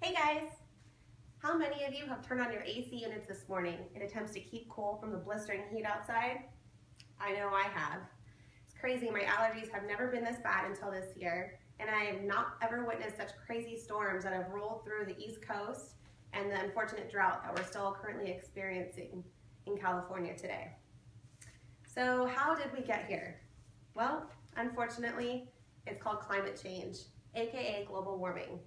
Hey guys! How many of you have turned on your AC units this morning in attempts to keep cool from the blistering heat outside? I know I have. It's crazy, my allergies have never been this bad until this year, and I have not ever witnessed such crazy storms that have rolled through the East Coast and the unfortunate drought that we're still currently experiencing in California today. So how did we get here? Well, unfortunately, it's called climate change, aka global warming.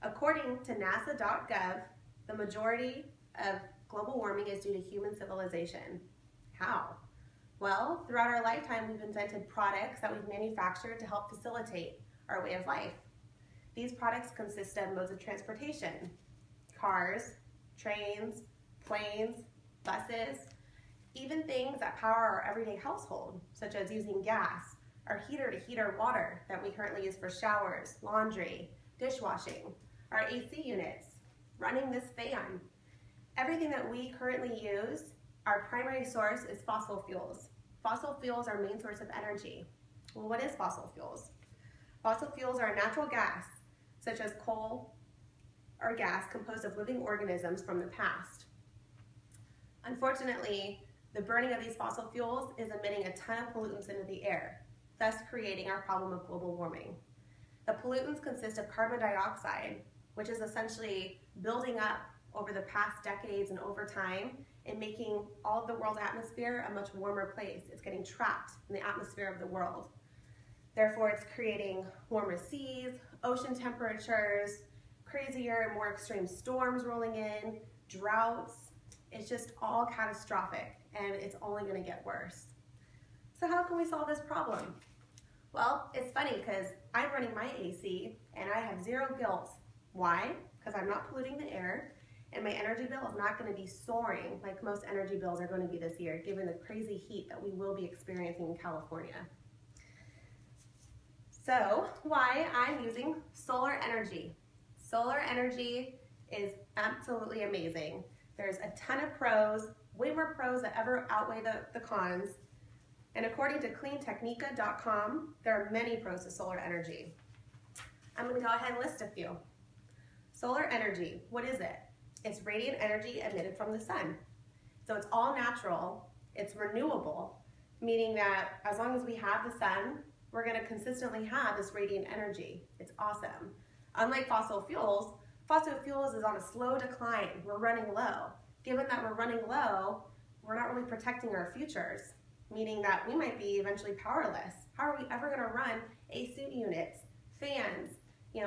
According to NASA.gov, the majority of global warming is due to human civilization. How? Well, throughout our lifetime, we've invented products that we've manufactured to help facilitate our way of life. These products consist of modes of transportation: cars, trains, planes, buses, even things that power our everyday household, such as using gas, our heater to heat our water that we currently use for showers, laundry, dishwashing, our AC units, running this fan. Everything that we currently use, our primary source is fossil fuels. Fossil fuels are our main source of energy. Well, what is fossil fuels? Fossil fuels are natural gas, such as coal or gas composed of living organisms from the past. Unfortunately, the burning of these fossil fuels is emitting a ton of pollutants into the air, thus creating our problem of global warming. The pollutants consist of carbon dioxide, which is essentially building up over the past decades and over time and making all of the world's atmosphere a much warmer place. It's getting trapped in the atmosphere of the world. Therefore, it's creating warmer seas, ocean temperatures, crazier and more extreme storms rolling in, droughts. It's just all catastrophic, and it's only going to get worse. So how can we solve this problem? Well, it's funny because I'm running my AC and I have zero bills. Why? Because I'm not polluting the air, and my energy bill is not going to be soaring like most energy bills are going to be this year, given the crazy heat that we will be experiencing in California. So why I'm using solar energy. Solar energy is absolutely amazing. There's a ton of pros, way more pros that ever outweigh the cons. And according to cleantechnica.com, there are many pros to solar energy. I'm going to go ahead and list a few. Solar energy, what is it? It's radiant energy emitted from the sun. So it's all natural, it's renewable, meaning that as long as we have the sun, we're going to consistently have this radiant energy. It's awesome. Unlike fossil fuels is on a slow decline. We're running low. Given that we're running low, we're not really protecting our futures, meaning that we might be eventually powerless. How are we ever going to run AC units, fans,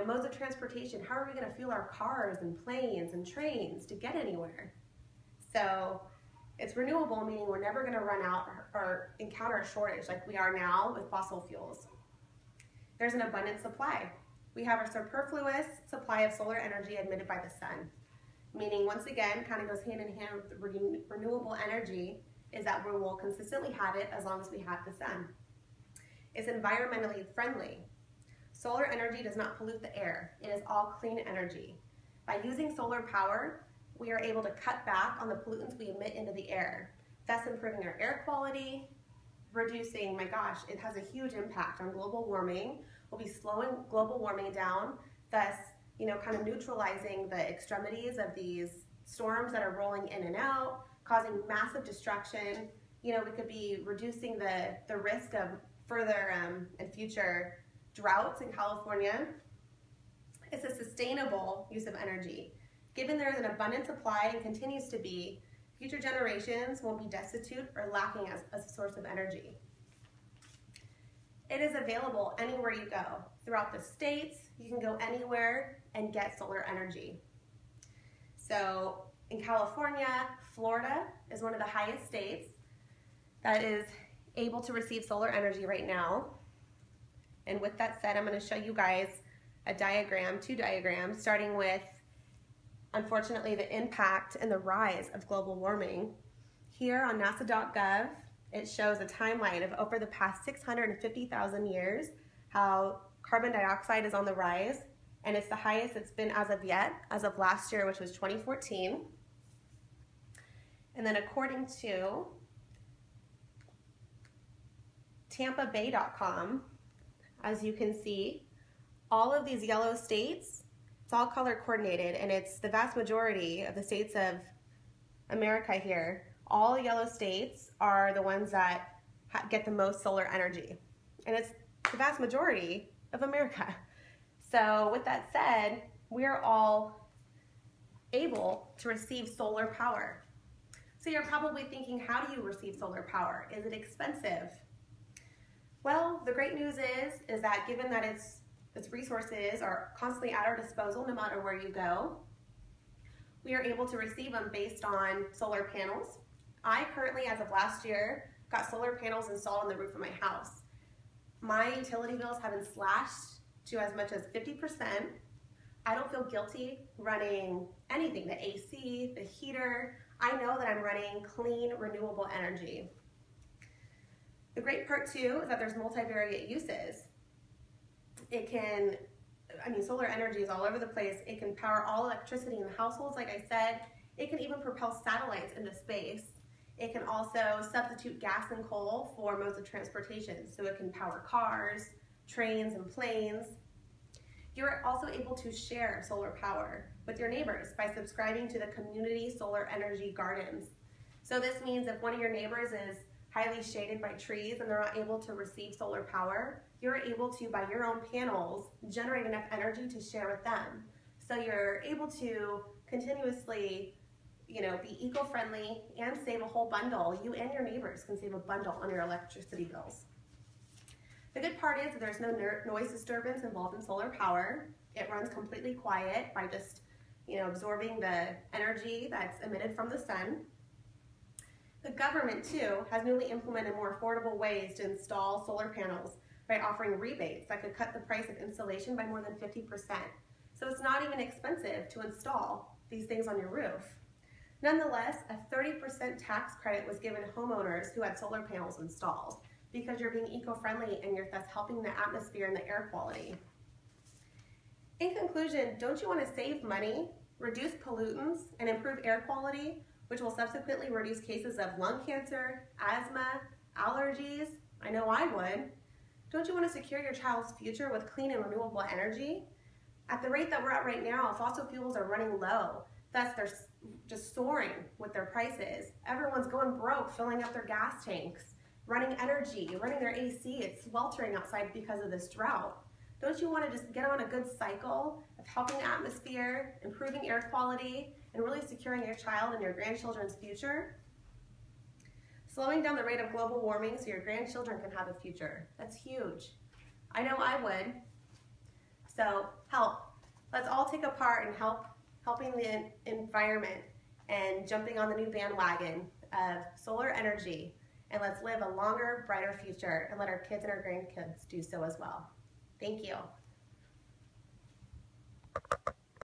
modes of transportation? How are we going to fuel our cars and planes and trains to get anywhere? So it's renewable, meaning we're never going to run out or encounter a shortage like we are now with fossil fuels. There's an abundant supply. We have a superfluous supply of solar energy emitted by the sun, meaning once again, kind of goes hand in hand with renewable energy, is that we will consistently have it as long as we have the sun. It's environmentally friendly. Solar energy does not pollute the air. It is all clean energy. By using solar power, we are able to cut back on the pollutants we emit into the air, thus improving our air quality, reducing, my gosh, it has a huge impact on global warming. We'll be slowing global warming down, thus, kind of neutralizing the extremities of these storms that are rolling in and out, causing massive destruction. We could be reducing the risk of further and future droughts in California. It's a sustainable use of energy. Given there is an abundant supply and continues to be, future generations won't be destitute or lacking as a source of energy. It is available anywhere you go. Throughout the states, you can go anywhere and get solar energy. So in California, Florida is one of the highest states that is able to receive solar energy right now. And with that said, I'm going to show you guys two diagrams, starting with, unfortunately, the impact and the rise of global warming. Here on NASA.gov, it shows a timeline of over the past 650,000 years, how carbon dioxide is on the rise, and it's the highest it's been as of yet, as of last year, which was 2014. And then according to TampaBay.com, as you can see, all of these yellow states, it's all color coordinated, and it's the vast majority of the states of America here. All yellow states are the ones that get the most solar energy, and it's the vast majority of America. So with that said, we're all able to receive solar power. So you're probably thinking, how do you receive solar power? Is it expensive? Well, the great news is that given that its resources are constantly at our disposal no matter where you go, we are able to receive them based on solar panels. I currently, as of last year, got solar panels installed on the roof of my house. My utility bills have been slashed to as much as 50%. I don't feel guilty running anything, the AC, the heater. I know that I'm running clean, renewable energy. The great part too is that there's multivariate uses. Solar energy is all over the place. It can power all electricity in the households, like I said. It can even propel satellites into space. It can also substitute gas and coal for modes of transportation. So it can power cars, trains, and planes. You're also able to share solar power with your neighbors by subscribing to the community solar energy gardens. So this means if one of your neighbors is highly shaded by trees and they're not able to receive solar power, you're able to, by your own panels, generate enough energy to share with them. So you're able to continuously, be eco-friendly and save a whole bundle. You and your neighbors can save a bundle on your electricity bills. The good part is that there's no noise disturbance involved in solar power. It runs completely quiet by just, absorbing the energy that's emitted from the sun. The government, too, has newly implemented more affordable ways to install solar panels by offering rebates that could cut the price of installation by more than 50%. So it's not even expensive to install these things on your roof. Nonetheless, a 30% tax credit was given homeowners who had solar panels installed because you're being eco-friendly and you're thus helping the atmosphere and the air quality. In conclusion, don't you want to save money, reduce pollutants, and improve air quality, which will subsequently reduce cases of lung cancer, asthma, allergies? I know I would. Don't you want to secure your child's future with clean and renewable energy? At the rate that we're at right now, fossil fuels are running low. Thus, they're just soaring with their prices. Everyone's going broke, filling up their gas tanks, running energy, running their AC. It's sweltering outside because of this drought. Don't you want to just get on a good cycle of helping the atmosphere, improving air quality, and really securing your child and your grandchildren's future? Slowing down the rate of global warming so your grandchildren can have a future. That's huge. I know I would. So help. Let's all take a part in helping the environment and jumping on the new bandwagon of solar energy. And let's live a longer, brighter future and let our kids and our grandkids do so as well. Thank you.